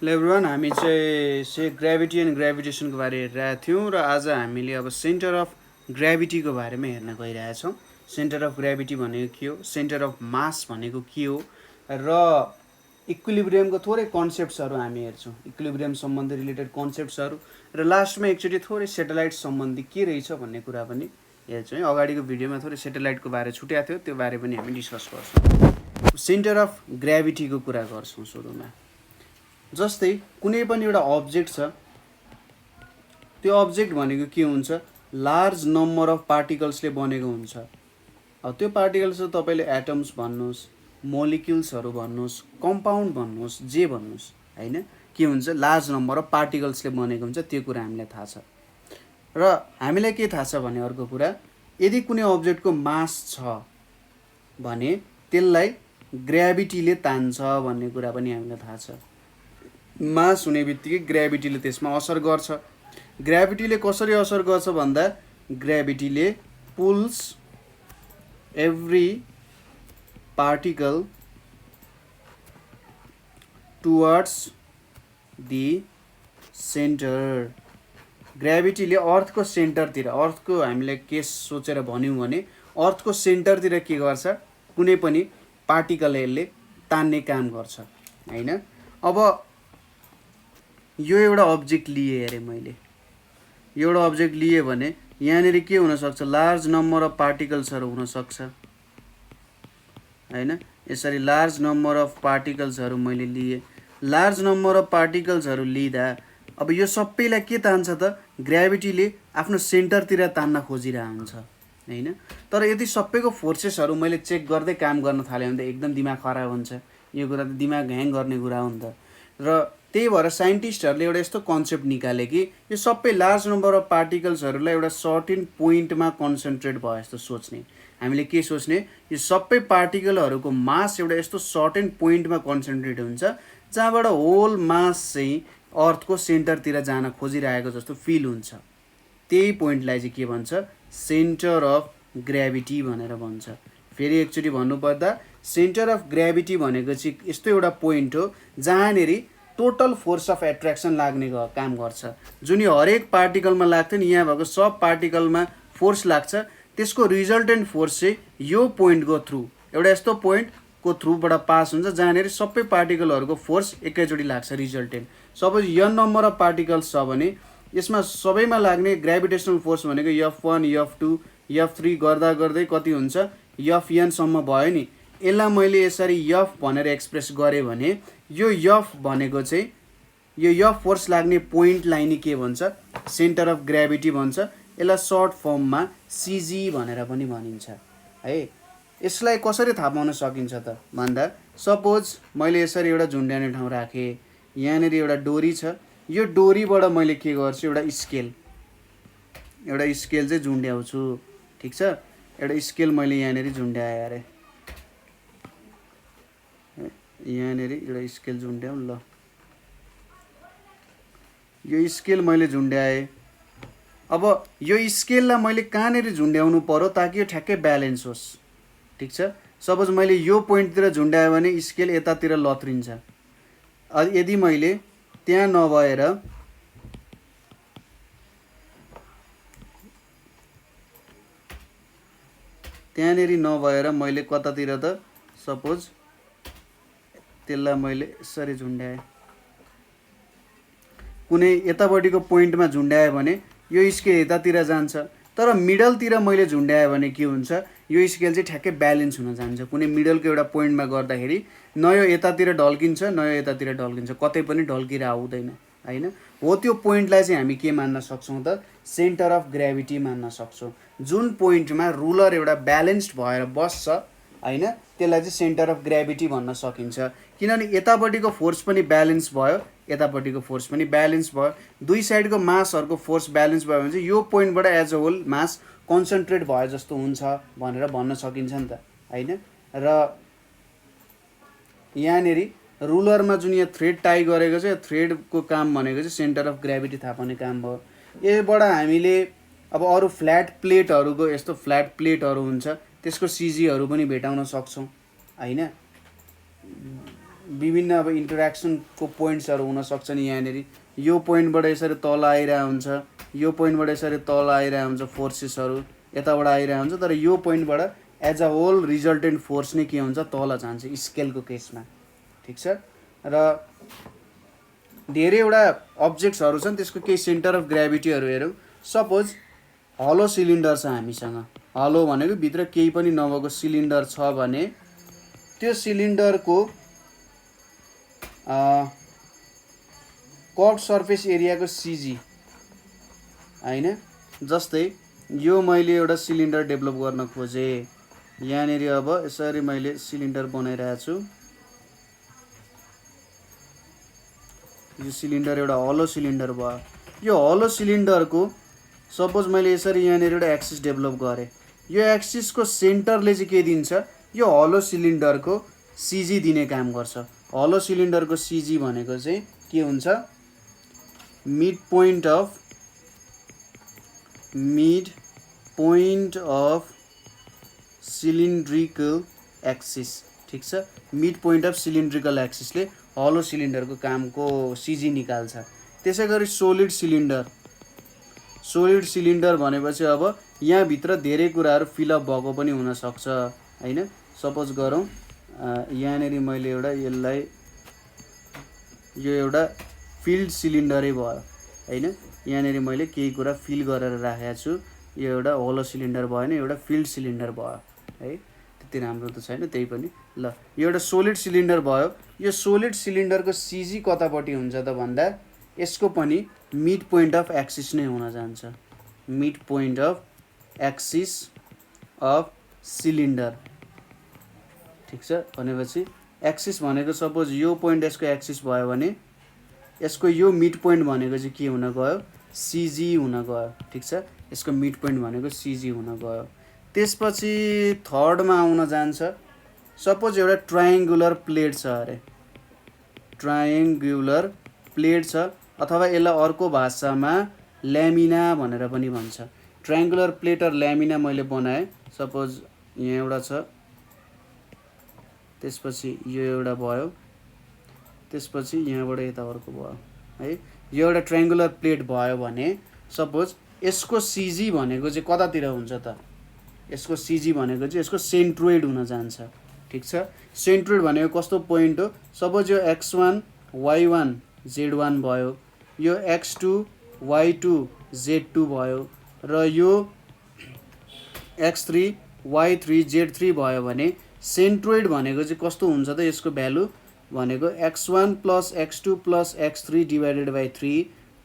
Hello everyone, हामी चाहिँ gravity and ग्राभिटेसनको बारे हेरिरहेको थियौँ र आज हामीले अब सेन्टर अफ ग्राभिटीको बारेमा हेर्न गइरहेछौँ। सेन्टर अफ ग्राभिटी भनेको के हो, सेन्टर अफ मास भनेको के हो र इक्विलिब्रियमको थोरै कन्सेप्ट्सहरू हामी हेर्छौँ, इक्विलिब्रियम सम्बन्धी रिलेटेड कन्सेप्ट्सहरू र लास्टमा एकचोटि थोरै सेटेलाइट सम्बन्धी के रहेछ भन्ने कुरा पनि हेर्छौँ। अगाडिको भिडियोमा थोरै सेटेलाइटको बारे छुट्याएको थियो, त्यो बारे पनि हामी डिस्कस गर्छौँ। सेन्टर अफ ग्राभिटीको कुरा गर्छौँ सुरुमा। जस्तै कुनै पनि एउटा अब्जेक्ट छ, त्यो अब्जेक्ट भनेको के हुन्छ, लार्ज नम्बर अफ पार्टिकल्सले बनेको हुन्छ। अब त्यो पार्टिकल्स तपाईँले एटम्स भन्नुहोस्, मोलिक्युल्सहरू भन्नुहोस्, कम्पाउन्ड भन्नुहोस्, जे भन्नुहोस्, होइन, के हुन्छ, लार्ज नम्बर अफ पार्टिकल्सले बनेको हुन्छ, त्यो कुरा हामीलाई थाहा छ। र हामीलाई के थाहा छ भने अर्को कुरा, यदि कुनै अब्जेक्टको मास छ भने त्यसलाई ग्राभिटीले तान्छ भन्ने कुरा पनि हामीलाई थाहा छ। मास हुने बित्तिकै ग्राभिटीले त्यसमा असर गर्छ। ग्राभिटीले कसरी असर गर्छ भन्दा, ग्राभिटीले pulls every particle towards the centre. ग्राभिटीले अर्थको सेन्टरतिर, अर्थको हामीलाई केस सोचेर भन्यौँ भने अर्थको सेन्टरतिर के गर्छ, कुनै पनि पार्टिकलहरूले तान्ने काम गर्छ, होइन। अब यो एउटा अब्जेक्ट लिएँ अरे मैले, एउटा अब्जेक्ट लिएँ भने यहाँनिर के हुनसक्छ, लार्ज नम्बर अफ पार्टिकल्सहरू हुनसक्छ, होइन। यसरी लार्ज नम्बर अफ पार्टिकल्सहरू मैले लिएँ। लार्ज नम्बर अफ पार्टिकल्सहरू लिँदा अब यो सबैलाई के तान्छ त, ग्राभिटीले आफ्नो सेन्टरतिर तान्न खोजिरहेको हुन्छ, होइन। तर यदि सबैको फोर्सेसहरू मैले चेक गर्दै काम गर्न थालेँ भने त एकदम दिमाग खराब हुन्छ। यो कुरा त दिमाग ह्याङ गर्ने कुरा हो नि त। र त्यही भएर साइन्टिस्टहरूले एउटा यस्तो कन्सेप्ट निकाले कि यो सबै लार्ज नम्बर अफ पार्टिकल्सहरूलाई एउटा सर्टेन पोइन्टमा कन्सन्ट्रेट भयो जस्तो सोच्ने। हामीले के सोच्ने, यो सबै पार्टिकलहरूको मास एउटा यस्तो सर्टेन पोइन्टमा कन्सन्ट्रेट हुन्छ जहाँबाट होल मास चाहिँ अर्थको सेन्टरतिर जान खोजिरहेको जस्तो फिल हुन्छ। त्यही पोइन्टलाई चाहिँ के भन्छ, सेन्टर अफ ग्राभिटी भनेर भन्छ। फेरि एकचोटि भन्नुपर्दा, सेन्टर अफ ग्राभिटी भनेको चाहिँ यस्तो एउटा पोइन्ट हो जहाँनिर टोटल फोर्स अफ एट्र्याक्सन लाग्ने काम गर्छ। जुन यो हरेक पार्टिकलमा लाग्थ्यो नि, यहाँ भएको सब पार्टिकलमा फोर्स लाग्छ, त्यसको रिजल्टेन्ट फोर्स चाहिँ यो पोइन्टको थ्रु, एउटा यस्तो पोइन्टको थ्रुबाट पास हुन्छ जहाँनिर सबै पार्टिकलहरूको फोर्स एकैचोटि लाग्छ, resultant. Suppose n number of particles छ भने यसमा सबैमा लाग्ने ग्राभिटेसनल फोर्स भनेको F1, F2, F3 गर्दा गर्दै कति हुन्छ, Fn सम्म भयो नि। यसलाई मैले यसरी F भनेर एक्सप्रेस गरेँ भने यो F भनेको चाहिँ यो F फोर्स लाग्ने पोइन्टलाई नि के भन्छ, सेन्टर अफ ग्राभिटी भन्छ। यसलाई सर्ट फर्ममा CG भनेर पनि भनिन्छ, है। यसलाई कसरी थाहा पाउन सकिन्छ त भन्दा, सपोज मैले यसरी एउटा झुन्ड्याउने ठाउँ राखेँ, यहाँनिर एउटा डोरी छ, यो डोरीबाट मैले के गर्छु, एउटा स्केल चाहिँ झुन्ड्याउँछु, ठिक छ। एउटा स्केल मैले यहाँनिर झुन्ड्याएँ अरे, यहाँनिर एउटा स्केल झुन्ड्याउँ ल। यो स्केल मैले झुन्ड्याएँ। अब यो स्केललाई मैले कहाँनिर झुन्ड्याउनु पर्यो ताकि यो ठ्याक्कै ब्यालेन्स होस्, ठिक छ। सपोज मैले यो पोइन्टतिर झुन्ड्याएँ भने स्केल यतातिर लत्रिन्छ। यदि मैले त्यहाँ नभएर त्यहाँनिर नभएर मैले कतातिर त, सपोज त्यसलाई मैले यसरी झुन्ड्याएँ, कुनै यतापट्टिको पोइन्टमा झुन्ड्याएँ भने यो स्केल यतातिर जान्छ। तर मिडलतिर मैले झुन्ड्याएँ भने के हुन्छ, यो स्केल चाहिँ ठ्याक्कै ब्यालेन्स हुन जान्छ। कुनै मिडलको एउटा पोइन्टमा गर्दाखेरि न यो यतातिर ढल्किन्छ न यो यतातिर ढल्किन्छ, कतै पनि ढल्किएर आउँदैन, होइन। हो त्यो पोइन्टलाई चाहिँ हामी के मान्न सक्छौँ त, सेन्टर अफ ग्राभिटी मान्न सक्छौँ। जुन पोइन्टमा रुलर एउटा ब्यालेन्स्ड भएर बस्छ, होइन, त्यसलाई चाहिँ सेन्टर अफ ग्राभिटी भन्न सकिन्छ। किनभने यतापट्टिको फोर्स पनि ब्यालेन्स भयो, यतापट्टिको फोर्स पनि ब्यालेन्स भयो, दुई साइडको मासहरूको फोर्स ब्यालेन्स भयो भने चाहिँ यो पोइन्टबाट as a whole mass concentrate भयो जस्तो हुन्छ भनेर भन्न सकिन्छ नि त, होइन। र यहाँनिर रुलरमा जुन यहाँ थ्रेड टाई गरेको छ, यो थ्रेडको काम भनेको चाहिँ सेन्टर अफ ग्राभिटी थाहा पाउने काम भयो। यसबाट हामीले अब अरू फ्ल्याट प्लेटहरूको, यस्तो फ्ल्याट प्लेटहरू हुन्छ त्यसको CGहरू पनि भेटाउन सक्छौँ, होइन। विभिन्न अब इन्टरेक्सनको पोइन्ट्सहरू हुन सक्छन् यहाँनेरि यो पोइन्टबाट यसरी तल आइरहेको हुन्छ यो पोइन्टबाट यसरी तल आइरहेको हुन्छ फोर्सेसहरू यताबाट आइरहेको हुन्छ तर यो पोइन्टबाट as a whole resultant force नै के हुन्छ तल जान्छ स्केलको केसमा ठिक छ र धेरैवटा अब्जेक्ट्सहरू छन् त्यसको केही सेन्टर अफ ग्राभिटीहरू हेरौँ सपोज हलो सिलिन्डर छ हामीसँग हलो भनेको भित्र केही पनि नभएको सिलिन्डर छ भने त्यो सिलिन्डरको कर्भ सर्फेस एरियाको सिजी हैन जस्तै यो मैले एउटा सिलिन्डर डेभलप गर्न खोजेँ यहाँनेरि अब यसरी मैले सिलिन्डर बनाइरहेको छु यो सिलिन्डर एउटा हलो सिलिन्डर भयो यो हलो सिलिन्डरको सपोज मैले यसरी यहाँनेरि एउटा एक्सिस डेभलप गरेँ यो एक्सिसको सेन्टरले चाहिँ के दिन्छ यो हलो सिलिन्डरको सिजी दिने काम गर्छ हलो सिलिन्डरको सिजी भनेको चाहिँ के हुन्छ mid point of cylindrical axis ठिक छ मिड पोइन्ट अफ सिलिन्ड्रिकल एक्सिसले हलो सिलिन्डरको कामको सिजी निकाल्छ त्यसै गरी सोलिड सिलिन्डर भनेपछि अब यहाँभित्र धेरै कुराहरू फिलअप भएको पनि हुनसक्छ हैन सपोज गरौँ यहाँनेरि मैले एउटा यसलाई यो एउटा फिल्ड सिलिन्डरै भयो हैन यहाँनेरि मैले केही कुरा फिल गरेर राखेको छु यो एउटा होलो सिलिन्डर भएन एउटा फिल्ड सिलिन्डर भयो है त्यति राम्रो त छैन त्यही पनि ल यो एउटा सोलिड सिलिन्डर भयो यो सोलिड सिलिन्डरको सिजी कतापट्टि हुन्छ त भन्दा यसको पनि मिड पोइन्ट अफ एक्सिस नै हुन जान्छ mid point of axis of cylinder ठिक छ भनेपछि एक्सिस भनेको सपोज यो पोइन्ट यसको एक्सिस भयो भने यसको यो मिड पोइन्ट भनेको चाहिँ के हुन गयो सिजी हुन गयो ठिक छ यसको मिड पोइन्ट भनेको सिजी हुन गयो त्यसपछि थर्डमा आउन जान्छ सपोज एउटा ट्रायङ्गुलर प्लेट छ अरे ट्रायङ्गुलर प्लेट छ अथवा यसलाई अर्को भाषामा ल्यामिना भनेर पनि भन्छ ट्रायङ्गुलर प्लेट र ल्यामिना मैले बनाएँ सपोज यहाँ एउटा छ त्यसपछि यो एउटा भयो त्यसपछि यहाँबाट यता अर्को भयो है यो एउटा ट्रायङ्गुलर प्लेट भयो भने सपोज यसको सिजी भनेको चाहिँ कतातिर हुन्छ त यसको सिजी भनेको चाहिँ यसको सेन्ट्रोइड हुन जान्छ ठिक छ सेन्ट्रोइड भनेको कस्तो पोइन्ट हो सपोज यो x1 y1 z1 भयो यो x2 y2 z2 भयो र यो x3 y3 z3 भयो भने सेन्ट्रोइड भनेको चाहिँ कस्तो हुन्छ त यसको भ्यालु भनेको x1 plus x2 plus x3 divided by 3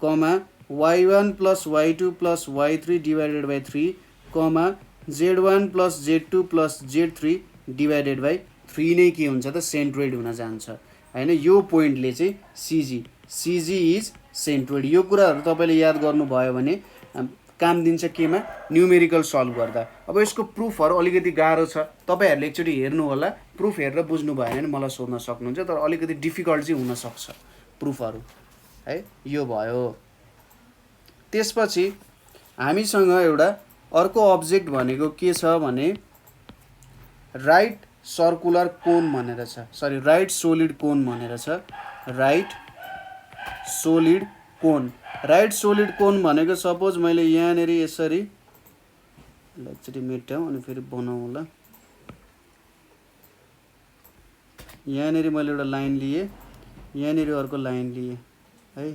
comma y1 plus y2 plus y3 divided by 3 comma z1 plus z2 plus z3 divided by 3 नै के हुन्छ त सेन्ट्रोइड हुन जान्छ हैन यो पोइन्टले चाहिँ सिजी इज सेन्ट्रोइड यो कुराहरू तपाईले याद गर्नुभयो भने काम दिन्छ केमा न्युमेरिकल सल्भ गर्दा अब यसको प्रुफहरू अलिकति गाह्रो छ तपाईहरुले एकचोटी हेर्नु होला प्रुफ हेरेर बुझ्नु भएन भने मलाई सोध्न सक्नुहुन्छ तर अलिकति डिफिकल्ट चाहिँ हुन सक्छ प्रुफहरू है यो भयो त्यसपछि हामीसँग एउटा अर्को अब्जेक्ट भनेको के छ भने राइट सर्कुलर कोन भनेर छ सरी राइट सोलिड कोन भनेर छ राइट सोलिड कोन भनेको सपोज मैले यहाँनेरि यसरी एकचोटि मेटाउँ अनि फेरि बनाउँ होला यहाँनेरि मैले एउटा लाइन लिए यहाँनेरि अर्को लाइन लिए है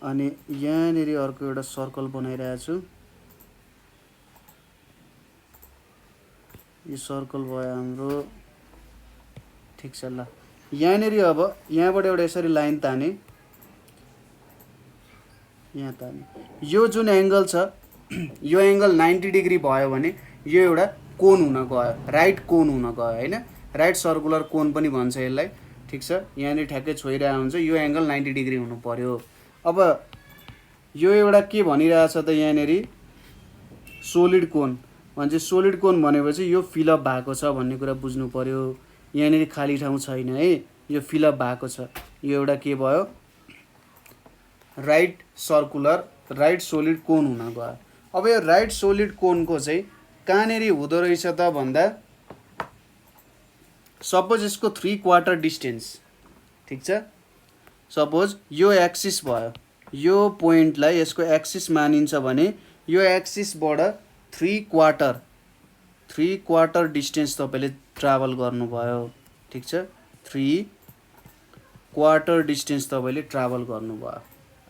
अनि यहाँनेरि अर्को एउटा सर्कल बनाइरहेको छु यो सर्कल भयो हाम्रो ठिक छ ल यहाँनेरि अब यहाँबाट एउटा यसरी लाइन ताने यहाँ ताने यो जुन एंगल छ यो एंगल 90 डिग्री भयो भने यो एउटा कोन हुन गयो राइट कोन हुन गयो हैन राइट सर्कुलर कोन पनि भन्छ यसलाई ठीक छ यहाँनेरि ठ्याक्कै छोइरहेको हुन्छ यो एंगल 90 डिग्री हुनु पर्यो अब यो एउटा के भनिरहेछ त यहाँनेरि सोलिड कोन भन्छ सोलिड कोन भनेपछि यो फिलअप भएको छ भन्ने कुरा बुझ्नु पर्यो यहाँनेरि खाली ठाउँ छैन है यो फिलअप भएको छ यो एउटा के भयो राइट सर्कुलर राइट सोलिड कोन हुन गयो अब यो राइट सोलिड कोनको चाहिँ कहाँनेरि हुँदो रहेछ त भन्दा सपोज यसको 3/4 डिस्टेन्स, ठिक छ। सपोज यो एक्सिस भयो, यो पोइन्टलाई यसको एक्सिस मानिन्छ भने यो एक्सिसबाट 3/4 डिस्टेन्स तपाईँले ट्राभल गर्नुभयो, ठिक छ। 3/4 डिस्टेन्स तपाईँले ट्राभल गर्नुभयो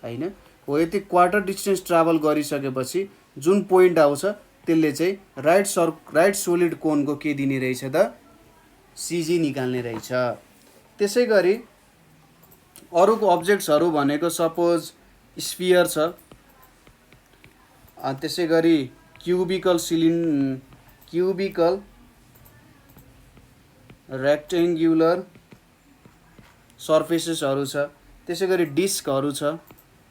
हैन। हो यति क्वार्टर डिस्टेन्स ट्राभल गरिसकेपछि जुन पोइन्ट आउँछ त्यसले चाहिँ राइट सोलिड कोनको के दिने रहेछ त, सिजी निकाल्ने रहेछ। त्यसै गरी अरूको अब्जेक्ट्सहरू भनेको सपोज स्फियर छ, त्यसै गरी क्युबिकल रेक्टेङ्गुलर सर्फेसेसहरू छ, त्यसै गरी डिस्कहरू छ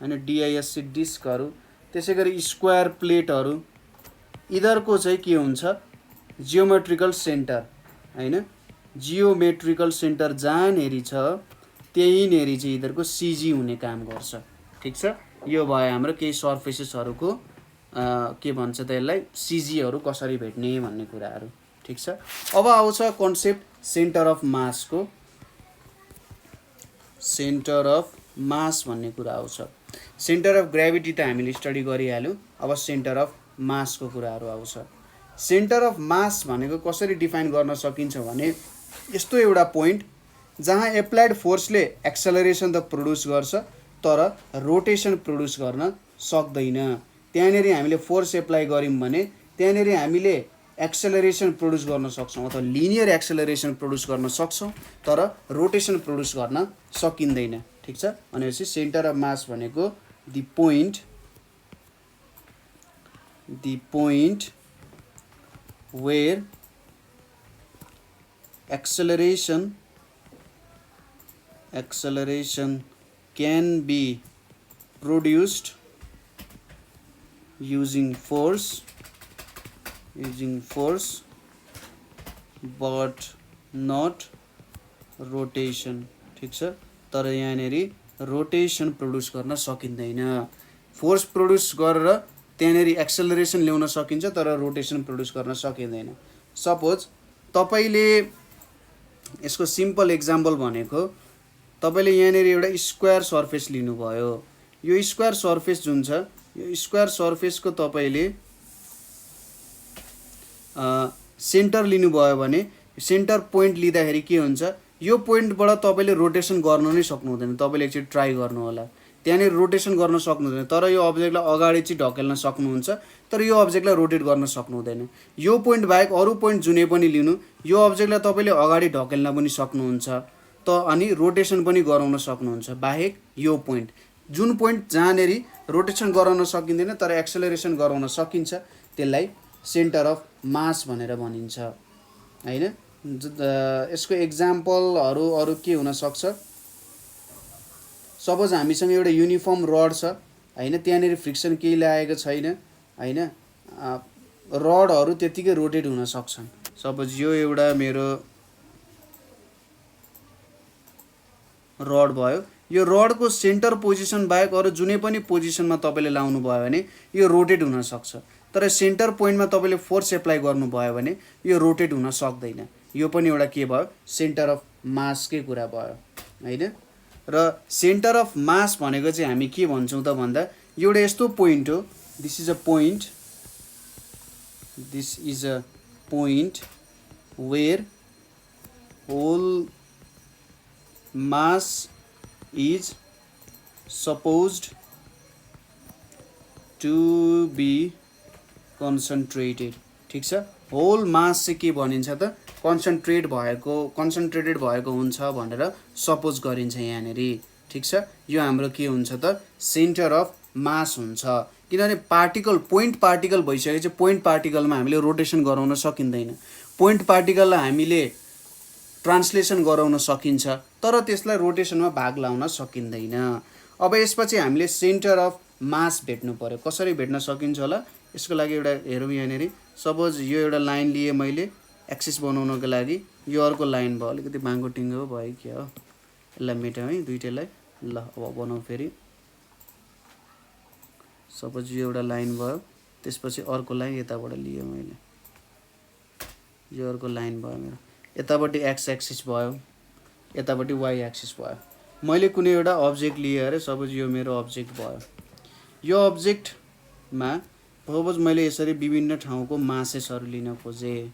हैन, डिआइएससी डिस्कहरू, त्यसै गरी स्क्वायर प्लेटहरू, यिनीहरूको चाहिँ के हुन्छ जियोमेट्रिकल सेन्टर हैन। जियोमेट्रिकल सेन्टर जहाँनेरि छ त्यहीँनेरि चाहिँ यिनीहरूको सिजी हुने काम गर्छ, ठिक छ। यो भयो हाम्रो केही सर्फेसेसहरूको के भन्छ त यसलाई, सिजीहरू कसरी भेट्ने भन्ने कुराहरू, ठिक छ। अब आउँछ कन्सेप्ट सेन्टर अफ मासको। सेन्टर अफ मास भन्ने कुरा आउँछ। सेन्टर अफ ग्राभिटी त हामीले स्टडी गरिहाल्यौँ, अब सेन्टर अफ मासको कुराहरू आउँछ। सेन्टर अफ मास भनेको कसरी डिफाइन गर्न सकिन्छ भने यस्तो एउटा पोइन्ट जहाँ एप्लाइड फोर्सले एक्सेलरेसन त प्रोड्युस गर्छ तर रोटेसन प्रोड्युस गर्न सक्दैन। त्यहाँनेरि हामीले फोर्स एप्लाई गऱ्यौँ भने त्यहाँनेरि हामीले एक्सेलरेसन प्रोड्युस गर्न सक्छौँ अथवा लिनियर एक्सेलरेसन प्रोड्युस गर्न सक्छौँ तर रोटेसन प्रोड्युस गर्न सकिँदैन, ठिक छ। भनेपछि सेन्टर अफ मास भनेको the point where acceleration can be produced using force but not rotation, ठिक छ। तर यहाँनेरि रोटेसन प्रोड्युस गर्न सकिँदैन। फोर्स प्रोड्युस गरेर त्यहाँनेरि एक्सेलरेसन ल्याउन सकिन्छ तर रोटेसन प्रोड्युस गर्न सकिँदैन। सपोज तपाईले यसको सिम्पल एक्जाम्पल भनेको तपाईले यहाँनेरि एउटा स्क्वायर सर्फेस लिनुभयो। यो स्क्वायर सर्फेस जुन छ यो स्क्वायर सर्फेसको तपाईले सेन्टर लिनुभयो भने सेन्टर पोइन्ट लिँदाखेरि के हुन्छ, यो पोइन्टबाट तपाईले रोटेसन गर्न नै सक्नु हुँदैन। तपाईले एकचोटि ट्राई गर्नु होला, त्यहाँनेर रोटेसन गर्न सक्नु हुँदैन तर यो अब्जेक्टलाई अगाडि चाहिँ ढकेल्न सक्नुहुन्छ तर यो अब्जेक्टलाई रोटेट गर्न सक्नु हुँदैन। यो पोइन्ट बाहेक अरू पोइन्ट जुनै पनि लिनु, यो अब्जेक्टलाई तपाईले अगाडि ढकेल्न पनि सक्नुहुन्छ त अनि रोटेसन पनि गराउन सक्नुहुन्छ बाहेक यो पोइन्ट जुन पोइन्ट जहाँनेरि रोटेसन गराउन सकिँदैन तर एक्सेलरेसन गराउन सकिन्छ त्यसलाई सेन्टर अफ मास भनेर भनिन्छ हैन। यसको एक्जाम्पलहरू अरू के हुन सक्छ, सपोज हामीसँग एउटा युनिफर्म रड छ हैन, त्यहाँनेरि फ्रिक्सन केही लागेको छैन हैन, रडहरू त्यतिकै रोटेट हुन सक्छन्। सपोज यो एउटा मेरो रड भयो, यो रडको सेन्टर पोजिसन बाहेक अरू जुनै पनि पोजिसनमा तपाईले लाउनु भयो भने यो रोटेट हुन सक्छ तर सेन्टर पोइन्टमा तपाईले फोर्स एप्लाई गर्नुभयो भने यो रोटेट हुन सक्दैन। यो पनि एउटा के भयो, सेन्टर अफ मासकै कुरा भयो हैन। र सेन्टर अफ मास भनेको चाहिँ हामी के भन्छौँ त भन्दा एउटा यस्तो पोइन्ट हो, this is a point where whole mass is supposed to be concentrated, ठिक छ। होल मास चाहिँ के भनिन्छ त कन्सन्ट्रेटेड भएको हुन्छ भनेर सपोज गरिन्छ यहाँनेरि, ठिक छ। यो हाम्रो के हुन्छ त सेन्टर अफ मास हुन्छ किनभने पोइन्ट पार्टिकल भइसकेपछि पोइन्ट पार्टिकलमा हामीले रोटेसन गराउन सकिँदैन। पोइन्ट पार्टिकललाई हामीले ट्रान्सलेसन गराउन सकिन्छ तर त्यसलाई रोटेसनमा भाग लाउन सकिँदैन। अब यसपछि हामीले सेन्टर अफ मास भेट्नु पर्यो। कसरी भेट्न सकिन्छ होला यसको लागि एउटा हेरौँ यहाँनेरि। सपोज यो एउटा लाइन लिए मैले एक्सिस बनाउनको लागि, यो अर्को लाइन भयो, अलिकति बाङ्गो टिङ्गो भयो के हो, यसलाई मेटाउँ है दुईटैलाई। ल अब बनाउँ फेरि। सपोज यो एउटा लाइन भयो, त्यसपछि अर्को लाइन यताबाट लिएँ मैले, यो अर्को लाइन भयो मेरो। यतापट्टि एक्स एक्सिस भयो, यतापट्टि वाइ एक्सिस भयो। मैले कुनै एउटा अब्जेक्ट लिएँ अरे, सपोज यो मेरो अब्जेक्ट भयो। यो अब्जेक्टमा सपोज मैले यसरी विभिन्न ठाउँको मासेसहरू लिन खोजेँ,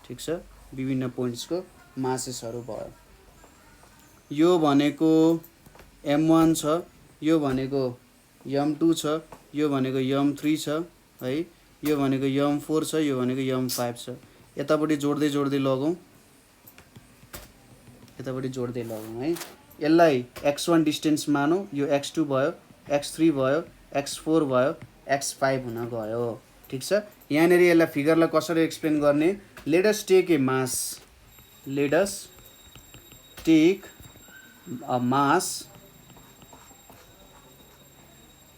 ठिक छ, विभिन्न पोइन्ट्सको मासेसहरू भयो। यो भनेको m1 छ, यो भनेको m2 छ, यो भनेको m3 छ है, यो भनेको m4 छ, यो भनेको m5 छ। यतापट्टि जोड्दै जोड्दै लगौँ, यतापट्टि जोड्दै लगौँ है। यसलाई x1 डिस्टेन्स मानौँ, यो x2 भयो, x3 भयो, x4 भयो, x5 हुन गयो, ठिक छ। यहाँनिर यसलाई फिगरलाई कसरी एक्सप्लेन गर्ने, let us take a mass, let us take a mass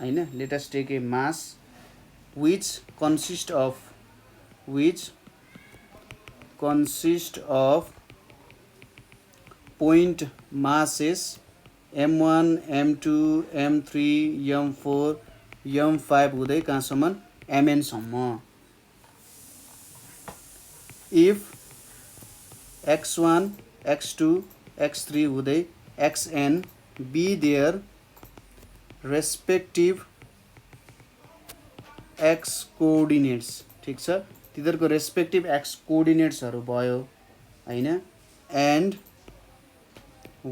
हैन, let us take a mass which consist of point masses m1 m2 m3 m4 m5 हुँदै कहाँसम्म mn सम्म। if x1 x2 x3 हुँदै xn be their respective x coordinates, ठिक छ, तिनीहरूको respective x कोअर्डिनेट्सहरू भयो हैन, एन्ड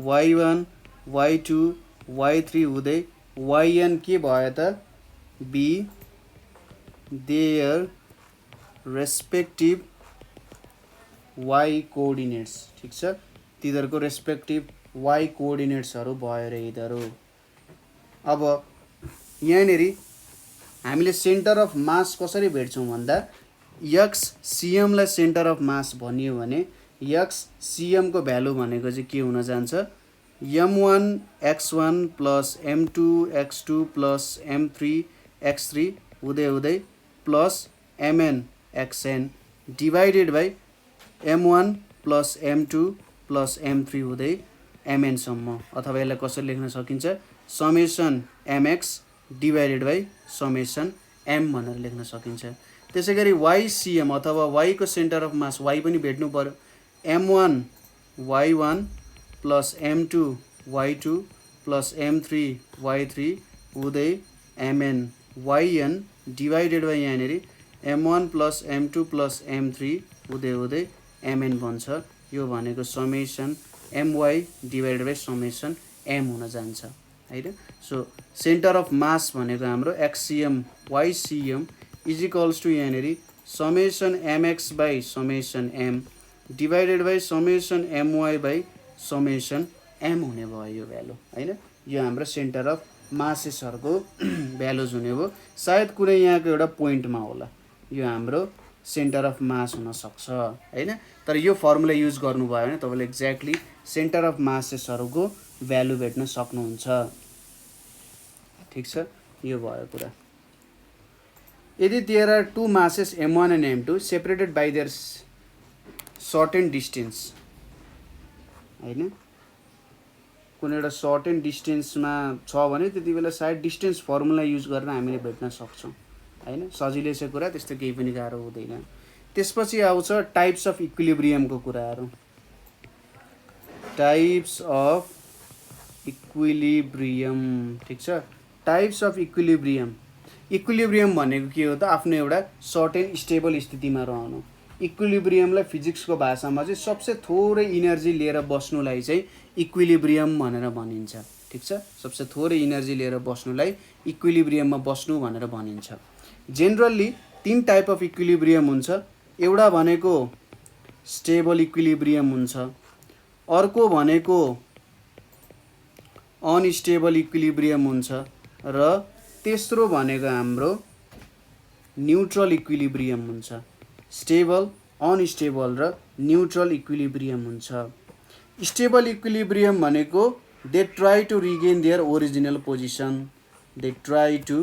y1 y2 y3 हुँदै yn के भयो त, be their respective y coordinates, ठिक छ, तिनीहरूको रेस्पेक्टिभ y कोअर्डिनेट्सहरू भयो रे यिनीहरू। अब यहाँनिर हामीले सेन्टर अफ मास कसरी भेट्छौँ भन्दा, एक्स सिएमलाई सेन्टर अफ मास भनियो भने एक्स सिएमको भ्यालु भनेको चाहिँ के हुन जान्छ, m1 x1 plus m2 x2 plus m3 x3 हुँदै हुँदै plus mn xn divided by m1 plus m2 plus m3 हुँदै mn सम्म। अथवा यसलाई कसरी लेख्न सकिन्छ, summation mx divided by summation m भनेर लेख्न सकिन्छ। त्यसै गरी ycm अथवा y को सेन्टर अफ मास y पनि भेट्नु पर्यो, m1 y1 plus m2 y2 plus m3 y3 हुँदै mn yn डिभाइडेड बाई यहाँनिर m1 plus m2 plus m3 हुँदै हुँदै mn बन्छ। यो भनेको summation my divided by summation m हुन जान्छ हैन। सो सेन्टर अफ मास भनेको हाम्रो xcm ycm is equals to यहाँनिर summation mx by summation m divided by summation my by summation m हुने भयो यो भ्यालु हैन। यो हाम्रो सेन्टर अफ मासेसहरूको भ्यालुज हुने भयो। सायद कुनै यहाँको एउटा पोइन्टमा होला यो हाम्रो सेन्टर अफ मास हुन सक्छ हैन। तर यो फर्मुला युज गर्नुभयो भने तपाईले एक्ज्याक्टली सेन्टर अफ मासेसहरूको भ्यालु भेट्न सक्नुहुन्छ, ठिक छ। यो भयो कुरा। यदि there are two masses m1 and m2 separated by their certain distance हैन, कुनै एउटा सर्टेन डिस्टेन्समा छ भने त्यति बेला सायद डिस्टेन्स फर्मुला युज गरेर हामीले भेट्न सक्छौँ हैन। सजिलै छ कुरा, त्यस्तो केही पनि गाह्रो हुँदैन। त्यसपछि आउँछ टाइप्स अफ इक्विलिब्रियमको कुराहरू। टाइप्स अफ इक्विलिब्रियम, ठिक छ। टाइप्स अफ इक्विलिब्रियम, इक्विलिब्रियम भनेको के हो त, आफ्नो एउटा सर्टेन स्टेबल स्थितिमा रहनु। इक्विलिब्रियमलाई फिजिक्सको भाषामा चाहिँ सबसे थोरै इनर्जी लिएर बस्नुलाई चाहिँ इक्विलिब्रियम भनेर भनिन्छ, ठिक छ। सबसे थोरै इनर्जी लिएर बस्नुलाई इक्विलिब्रियममा बस्नु भनेर भनिन्छ। जेनरली 3 टाइप अफ इक्विलिब्रियम हुन्छ। एउटा भनेको स्टेबल इक्विलिब्रियम हुन्छ, अर्को भनेको अनस्टेबल इक्विलिब्रियम हुन्छ र तेस्रो भनेको हाम्रो न्यूट्रल इक्विलिब्रियम हुन्छ। स्टेबल, अनस्टेबल र न्यूट्रल इक्विलिब्रियम हुन्छ। स्टेबल इक्विलिब्रियम भनेको they try to regain their original position, they try to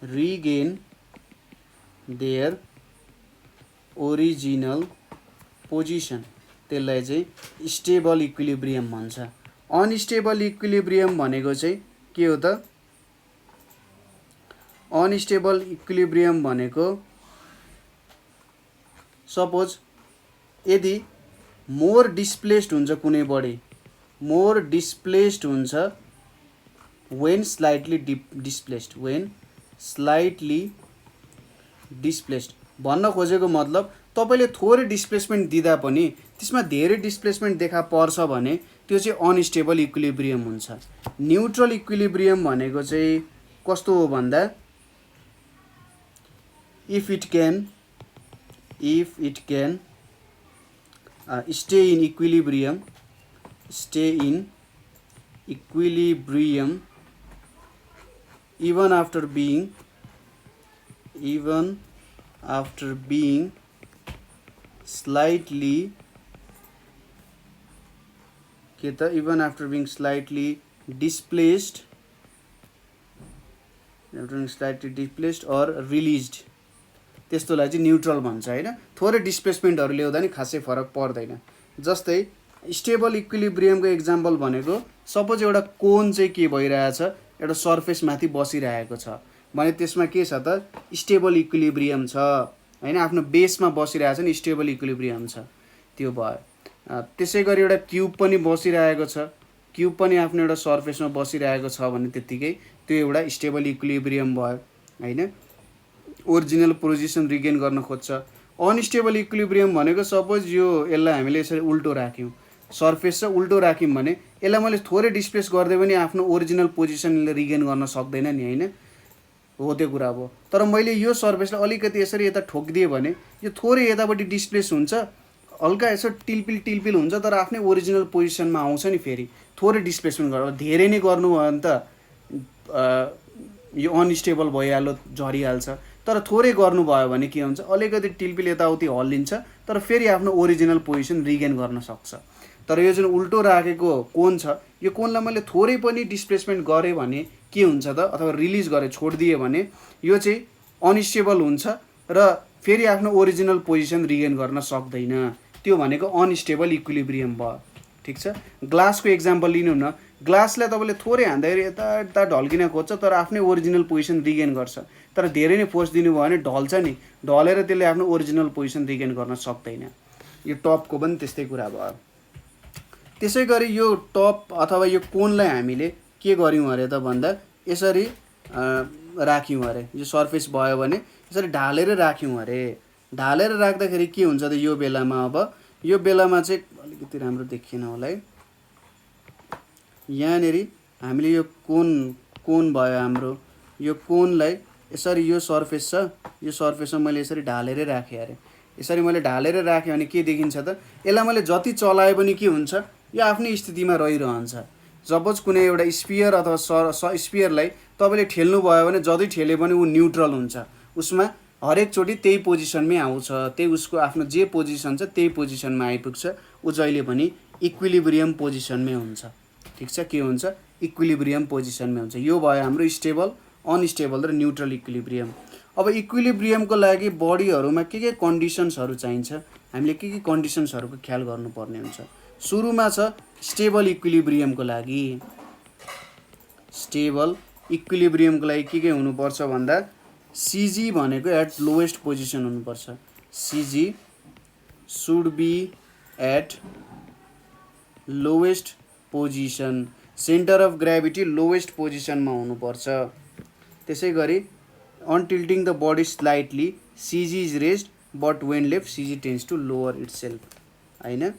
regain their original position, त्यसलाई चाहिँ स्टेबल इक्विलिब्रियम भन्छ। अनस्टेबल इक्विलिब्रियम भनेको चाहिँ के हो त, अनस्टेबल इक्विलिब्रियम भनेको सपोज यदि मोर डिस्प्लेस्ड हुन्छ कुनै बडी, मोर डिस्प्लेस्ड हुन्छ when slightly displaced, when slightly displaced भन्न खोजेको मतलब तपाईले थोरै डिस्प्लेसमेन्ट दिँदा पनि त्यसमा धेरै डिस्प्लेसमेन्ट देखा पर्छ भने त्यो चाहिँ अनस्टेबल इक्विलिब्रियम हुन्छ। न्युट्रल इक्विलिब्रियम भनेको चाहिँ कस्तो हो भन्दा if it can stay in equilibrium even after being slightly displaced or released, त्यस्तोलाई चाहिँ न्युट्रल भन्छ हैन। थोरै डिस्प्लेसमेन्टहरु ल्याउँदा नि खासै फरक पर्दैन। जस्तै स्टेबल इक्विलिब्रियमको एक्जाम्पल भनेको सपोज एउटा कोन चाहिँ के भइरहेछ, एउटा सर्फेस माथि बसिरहेको छ भने त्यसमा के छ त स्टेबल इक्विलिब्रियम छ हैन, आफ्नो बेसमा बसिरहेछ नि स्टेबल इक्विलिब्रियम छ, त्यो भयो। त्यसैगरी एउटा क्यूब पनि बसिरहेको छ, क्यूब पनि आफ्नो एउटा सर्फेसमा बसिरहेको छ भने त्यतिकै त्यो एउटा स्टेबल इक्विलिब्रियम भयो हैन, ओरिजिनल पोजिसन रिगेन गर्न खोज्छ। अनस्टेबल इक्विलिब्रियम भनेको सपोज यो यसलाई हामीले यसरी उल्टो राख्यौं, सर्फेस चाहिँ उल्टो राख्यौं भने यसलाई मैले थोरै डिस्प्लेस गर्दै पनि आफ्नो ओरिजिनल पोजिसनले रिगेन गर्न सक्दैन नि हैन, हो त्यो कुरा हो। तर मैले यो सर्फेसलाई अलिकति यसरी यता ठोकिदिए भने यो थोरै यतापट्टि डिस्प्लेस हुन्छ, हल्का यसो टिल्पिल हुन्छ, तर आफ्नै ओरिजिनल पोजिसनमा आउँछ नि। फेरि थोरै डिस्प्लेसमेन्ट गर्नु, धेरै नै गर्नु भयो भने त यो अनस्टेबल भइहाल्यो, झरिहाल्छ। तर थोरै गर्नुभयो भने के हुन्छ, अलिकति टिल्पिल यताउति हल्लिन्छ तर फेरि आफ्नो ओरिजिनल पोजिसन रिगेन गर्न सक्छ। तर यो जुन उल्टो राखेको कोन छ, यो कोनलाई मैले थोरै पनि डिस्प्लेसमेन्ट गरेँ भने के हुन्छ त, अथवा रिलिज गरेँ छोडिदिएँ भने यो चाहिँ अनस्टेबल हुन्छ र फेरि आफ्नो ओरिजिनल पोजिसन रिगेन गर्न सक्दैन। त्यो भनेको अनस्टेबल इक्विलिब्रियम भयो। ठीक छ। ग्लासको एक्जाम्पल लिनु न, ग्लासलाई तपाईँले थोरै हान्दाखेरि यता ढल्किन खोज्छ तर आफ्नै ओरिजिनल पोजिसन रिगेन गर्छ, तर धेरै नै फोर्स दिनुभयो भने ढल्छ नि, ढलेर त्यसले आफ्नो ओरिजिनल पोजिसन रिगेन गर्न सक्दैन। यो टपको पनि त्यस्तै कुरा भयो। त्यसै गरी यो टप अथवा यो कोनलाई हामीले के गर्यौँ अरे त भन्दा यसरी राख्यौँ अरे, यो सर्फेस भयो भने यसरी ढालेर राख्यौँ अरे। ढालेर राख्दाखेरि के हुन्छ त यो बेलामा, अब यो बेलामा चाहिँ अलिकति राम्रो देखिएन होला है, यहाँनिर हामीले यो कोन भयो हाम्रो, यो कोनलाई यसरी यो सर्फेस छ, यो सर्फेसमा मैले यसरी ढालेर राखेँ अरे। यसरी मैले ढालेर राखेँ भने के देखिन्छ त, यसलाई मैले जति चलाए पनि के हुन्छ, यो आफ्नै स्थितिमा रहिरहन्छ। सपोज कुनै एउटा स्फियर अथवा स्फियरलाई तपाईँले ठेल्नु भयो भने जति ठेले पनि ऊ न्युट्रल हुन्छ, उसमा हरेकचोटि त्यही पोजिसनमै आउँछ, त्यही उसको आफ्नो जे पोजिसन छ त्यही पोजिसनमा आइपुग्छ, ऊ जहिले पनि इक्विलिब्रियम पोजिसनमै हुन्छ। ठीक छ, के हुन्छ, इक्विलिब्रियम पोजिसनमै हुन्छ। यो भयो हाम्रो स्टेबल, अनस्टेबल र न्युट्रल इक्विलिब्रियम। अब इक्विलिब्रियमको लागि बडीहरुमा के कन्डिसन्सहरु चाहिन्छ, हामीले के कन्डिसन्सहरुको ख्याल गर्नुपर्ने हुन्छ। सुरुमा छ स्टेबल इक्विलिब्रियमको लागि, स्टेबल इक्विलिब्रियमको लागि के हुनुपर्छ भन्दा सीजी भनेको एट लोएस्ट पोजिसन हुनुपर्छ। CG should be at lowest position, centre of gravity lowest पोजिसनमा हुनुपर्छ। त्यसैगरी on tilting the body slightly CG is raised but when left CG tends to lower itself हैन।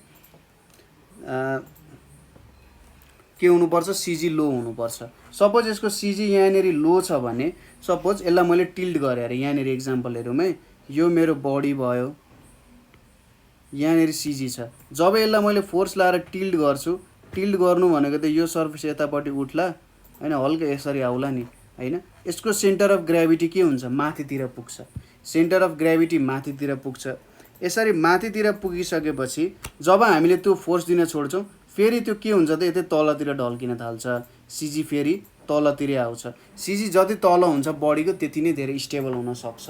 के हुनुपर्छ, CG लो हुनुपर्छ। Suppose यसको CG यहाँनेरि लो छ भने सपोज यसलाई मैले टिल्ट गरे अरे, यहाँनेरि एक्जाम्पल हेरौँ है, यो मेरो बडी भयो, यहाँनेरि CG छ। जब यसलाई मैले फोर्स लाएर टिल्ट गर्छु, टिल्ट गर्नु भनेको त यो सर्फेस यतापट्टि उठ्ला हैन, हल्का यसरी आउला नि हैन। यसको सेन्टर अफ ग्राभिटी के हुन्छ, माथितिर पुग्छ। सेन्टर अफ ग्राभिटी माथितिर पुग्छ। यसरी माथितिर पुगिसकेपछि जब हामीले त्यो फोर्स दिन छोड्छौँ फेरि त्यो के हुन्छ त, यतै तलतिर ढल्किन थाल्छ, सीजी फेरि तलतिरै आउँछ। सीजी जति तल हुन्छ बडीको त्यति नै धेरै स्टेबल हुन सक्छ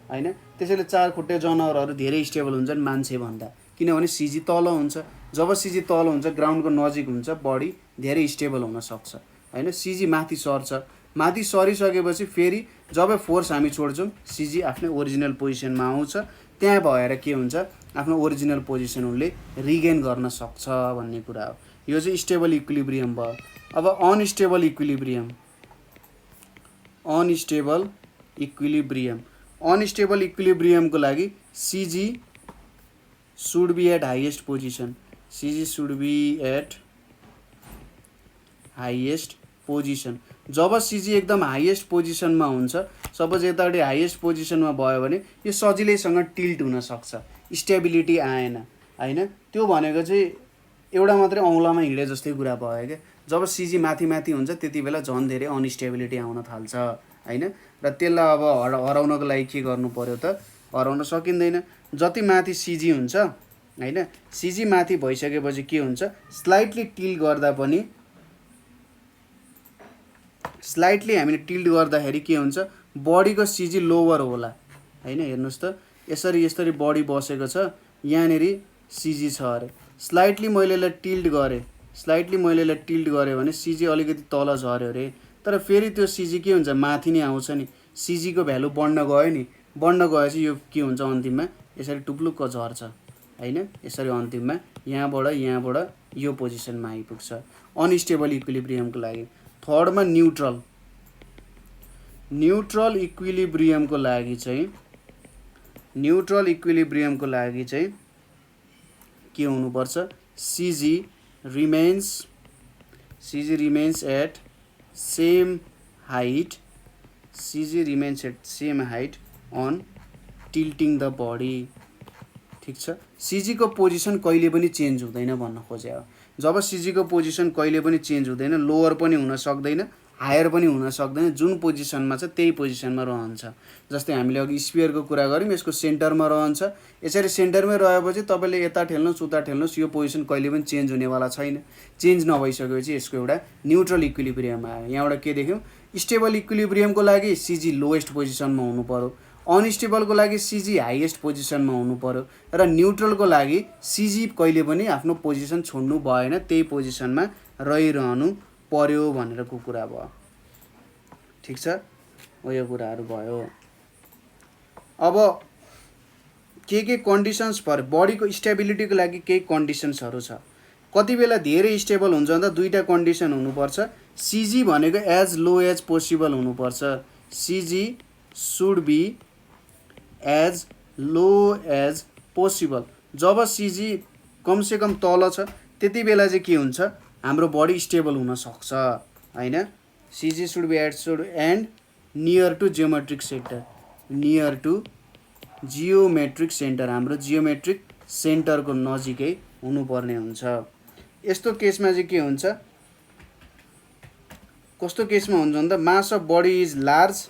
हैन। त्यसैले चार खुट्टे जनावरहरू धेरै स्टेबल हुन्छन् मान्छे भन्दा, किनभने सीजी तल हुन्छ। जब सीजी तल हुन्छ, ग्राउन्डको नजिक हुन्छ, बडी धेरै स्टेबल हुन सक्छ हैन। सीजी माथि सर्छ माथि सरिसकेपछि फेरि जब फोर्स हामी छोड्छौँ सिजी आफ्नै ओरिजिनल पोजिसनमा आउँछ, त्यहाँ भएर के हुन्छ आफ्नो ओरिजिनल पोजिसन उसले रिगेन गर्न सक्छ भन्ने कुरा हो। यो चाहिँ स्टेबल इक्विलिब्रियम भयो। अब unstable equilibrium, unstable equilibrium, unstable इक्विलिब्रियमको लागि CG should be at highest position, CG should be at highest position. जब सिजी एकदम हाइएस्ट पोजिसनमा हुन्छ, सपोज यतापट्टि हाइएस्ट पोजिसनमा भयो भने यो सजिलैसँग टिल्ट हुनसक्छ, स्टेबिलिटी आएन होइन। त्यो भनेको चाहिँ एउटा मात्रै औँलामा हिँडे जस्तै कुरा भयो क्या। जब सिजी माथि माथि हुन्छ त्यति बेला झन् धेरै अनस्टेबिलिटी आउन थाल्छ होइन। र त्यसलाई अब हराउनको लागि के गर्नु पर्यो त, हराउन सकिँदैन। जति माथि सिजी हुन्छ होइन, सिजी माथि भइसकेपछि के हुन्छ, स्लाइटली टिल्ट गर्दा पनि, स्लाइटली हामीले टिल्ट गर्दाखेरि के हुन्छ, बडीको सिजी लोवर होला होइन। हेर्नुहोस् त यसरी यसरी बडी बसेको छ, यहाँनिर सिजी छ अरे, स्लाइटली मैले यसलाई टिल्ट गरेँ, स्लाइटली मैले यसलाई टिल्ट गरेँ भने सिजी अलिकति तल झऱ्यो अरे। तर फेरि त्यो सिजी के हुन्छ, माथि नै आउँछ नि, सिजीको भ्यालु बढ्न गयो नि, बढ्न गएपछि यो के हुन्छ अन्तिममा यसरी टुप्लुक्क झर्छ होइन। यसरी अन्तिममा यहाँबाट यो पोजिसनमा आइपुग्छ अनस्टेबल इक्विलिब्रियमको लागि। थर्डमा न्युट्रल, न्युट्रल इक्विलिब्रियमको लागि चाहिँ, न्युट्रल इक्विलिब्रियमको लागि चाहिँ के हुनुपर्छ, CG remains at same height, CG remains at same height on tilting the body. ठिक छ, सिजीको पोजिसन कहिले पनि चेन्ज हुँदैन भन्न खोजे हो। जब सिजीको पोजिसन कहिले पनि चेन्ज हुँदैन, लोवर पनि हुन सक्दैन, हायर पनि हुन सक्दैन, जुन पोजिसनमा छ त्यही पोजिसनमा रहन्छ। जस्तै हामीले अघि स्पियरको कुरा गऱ्यौँ, यसको सेन्टरमा रहन्छ। यसरी सेन्टरमै रहेपछि तपाईँले यता ठेल्नुहोस् उता ठेल्नुहोस्, यो पोजिसन कहिले पनि चेन्ज हुनेवाला छैन। चेन्ज नभइसकेपछि यसको एउटा न्युट्रल इक्विलिब्रियम आयो। यहाँबाट के देख्यौँ, स्टेबल इक्विलिब्रियमको लागि सिजी लोएस्ट पोजिसनमा हुनु पर्यो, अनस्टेबलको लागि सिजी हाइएस्ट पोजिसनमा हुनु पर्यो, र न्युट्रलको लागि सिजी कहिले पनि आफ्नो पोजिसन छोड्नु भएन, त्यही पोजिसनमा रहिरहनु पर्यो भनेरको कुरा भयो। ठिक छ, यो कुराहरू भयो। अब के कन्डिसन्स पर बडीको स्टेबिलिटीको लागि केही कन्डिसन्सहरू छ। कति बेला धेरै स्टेबल हुन्छ भन्दा दुईवटा कन्डिसन हुनुपर्छ। सिजी भनेको एज लो एज पोसिबल हुनुपर्छ, CG should be as low as possible. जब सिजी कमसेकम तल छ त्यति बेला चाहिँ के हुन्छ, हाम्रो बडी स्टेबल हुन सक्छ होइन। CG should be and near to geometric centre, near to geometric centre, हाम्रो जियोमेट्रिक सेन्टरको नजिकै हुनुपर्ने हुन्छ। यस्तो केसमा चाहिँ के हुन्छ, कस्तो केसमा हुन्छ भन्दा mass of body is large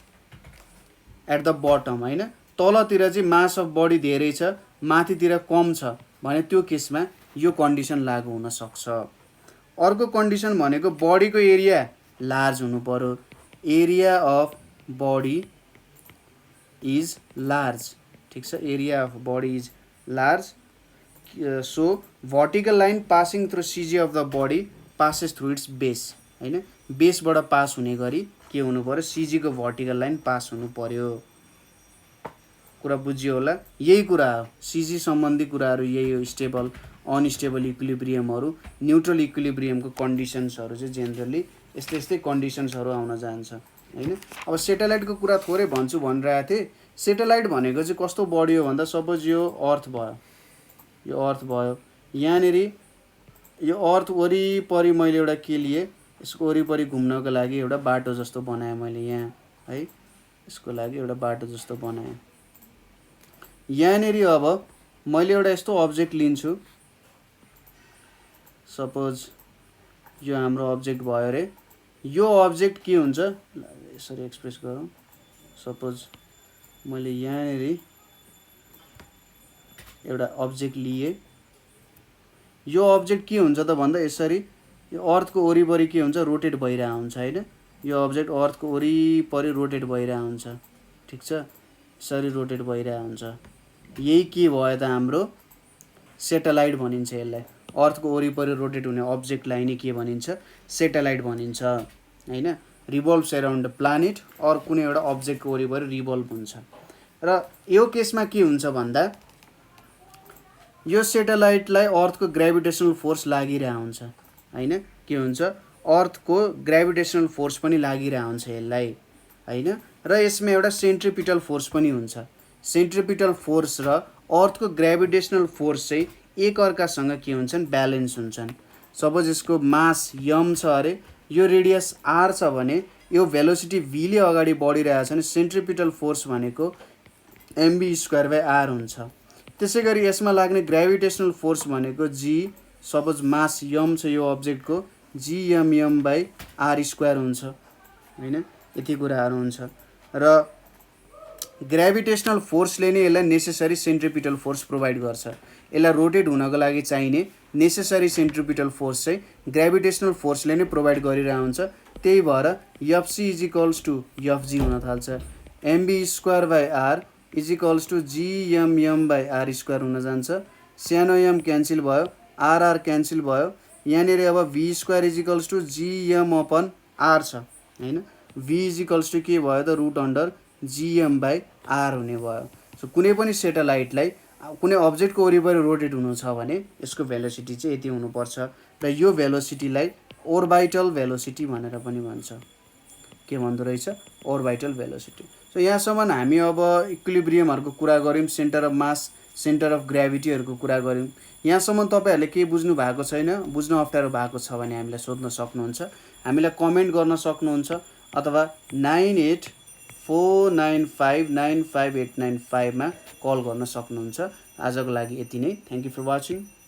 at the bottom होइन, तलतिर चाहिँ मास अफ बडी धेरै छ, माथितिर कम छ भने त्यो केसमा यो कन्डिसन लागु हुन सक्छ। अर्को कन्डिसन भनेको बडीको एरिया लार्ज हुनु पर्यो, area of body is large. ठिक छ, area of body is large, so vertical line passing through CG of the body passes through its base होइन। बेसबाट पास हुने गरी के हुनु पर्यो, सिजीको भर्टिकल लाइन पास हुनु पर्यो। कुरा बुझ्यो होला, यही कुरा हो, सिजी सम्बन्धी कुराहरू यही हो। स्टेबल अनस्टेबल इक्विलिब्रियमहरू, न्युट्रल इक्विलिब्रियमको कन्डिसन्सहरू चाहिँ जेनरली यस्तै यस्तै कन्डिसन्सहरू आउन जान्छ होइन। अब सेटेलाइटको कुरा थोरै भन्छु भनिरहेको थिएँ। सेटेलाइट भनेको चाहिँ कस्तो बडी हो भन्दा, सपोज यो अर्थ भयो, यो अर्थ भयो, यहाँनिर यो अर्थ वरिपरि मैले एउटा के लिएँ, यसको वरिपरि घुम्नको लागि एउटा बाटो जस्तो बनाएँ मैले यहाँ है, यसको लागि एउटा बाटो जस्तो बनाएँ। यहाँनिर अब मैले एउटा यस्तो अब्जेक्ट लिन्छु, सपोज यो हाम्रो अब्जेक्ट भयो अरे। यो अब्जेक्ट के हुन्छ, यसरी एक्सप्रेस गरौँ, सपोज मैले यहाँनिर एउटा अब्जेक्ट लिएँ। यो अब्जेक्ट के हुन्छ त भन्दा यसरी यो अर्थको वरिपरि के हुन्छ, रोटेट भइरहेको हुन्छ होइन। यो अब्जेक्ट अर्थको वरिपरि रोटेट भइरहेको हुन्छ। ठिक छ, यसरी रोटेट भइरहेको हुन्छ। यही के भयो त, हाम्रो सेटेलाइट भनिन्छ यसलाई। अर्थको वरिपरि रोटेट हुने अब्जेक्टलाई नै के भनिन्छ, सेटेलाइट भनिन्छ होइन। Revolves around the planet or कुनै एउटा अब्जेक्टको वरिपरि रिभल्भ हुन्छ। र यो केसमा के हुन्छ भन्दा यो सेटेलाइटलाई अर्थको ग्रेभिटेसनल फोर्स लागिरहेको हुन्छ हैन, के हुन्छ अर्थको ग्रेभिटेसनल फोर्स पनि लागिरहेको हुन्छ यसलाई हैन। र यसमा एउटा सेन्ट्रिपिटल फोर्स पनि हुन्छ। सेन्ट्रिपिटल फोर्स र अर्थको ग्रेभिटेसनल फोर्स चाहिँ एक अर्कासँग के हुन्छन् ब्यालेन्स हुन्छन्। सपोज यसको मास यम छ अरे, यो रेडियस आर छ भने यो भेलोसिटी v ले अगाडि बढिरहेको छ भने सेन्ट्रिपिटल फोर्स भनेको mv²/r हुन्छ। त्यसै गरी यसमा लाग्ने ग्रेभिटेसनल फोर्स भनेको g, सपोज मास यम छ यो अब्जेक्टको, gmm/r² हुन्छ हैन, यति कुराहरू हुन्छ। र ग्रेभिटेसनल फोर्सले नै यसलाई नेसेसरी सेन्ट्रिपिटल फोर्स प्रोभाइड गर्छ। यसलाई रोटेट हुनको लागि चाहिने नेसेसरी सेन्ट्रिपिटल फोर्स चाहिँ ग्रेभिटेसनल फोर्सले नै प्रोभाइड गरिरहेको हुन्छ। त्यही भएर Fc = Fg हुन थाल्छ। mv²/r = gmm/r² हुन जान्छ। सानो m क्यान्सल भयो, r क्यान्सल भयो। यहाँनिर अब v² = gm/r छ हैन, v के भयो त √gm/r हुने भयो। सो कुनै पनि सेटेलाइटलाई कुनै अब्जेक्टको वरिपरि रोटेट हुनु छ भने यसको भेलोसिटी चाहिँ यति हुनुपर्छ। र यो भेलोसिटीलाई ओर्बिटल भेलोसिटी भनेर पनि भन्छ। के भन्दो रहेछ ओर्बिटल भेलोसिटी। सो यहाँसम्म हामी अब इक्विलिब्रियमहरुको कुरा गर्यौं, centre of mass, centre of ग्रेभिटीहरुको कुरा गर्यौं। यहाँसम्म तपाईहरुले के बुझ्नु भएको छैन, बुझ्न अप्ठ्यारो भएको छ भने हामीलाई सोध्न सक्नुहुन्छ, हामीलाई कमेन्ट गर्न सक्नुहुन्छ अथवा 9849595895 मा कल गर्न सक्नुहुन्छ। आजको लागि यति नै। Thank you for watching.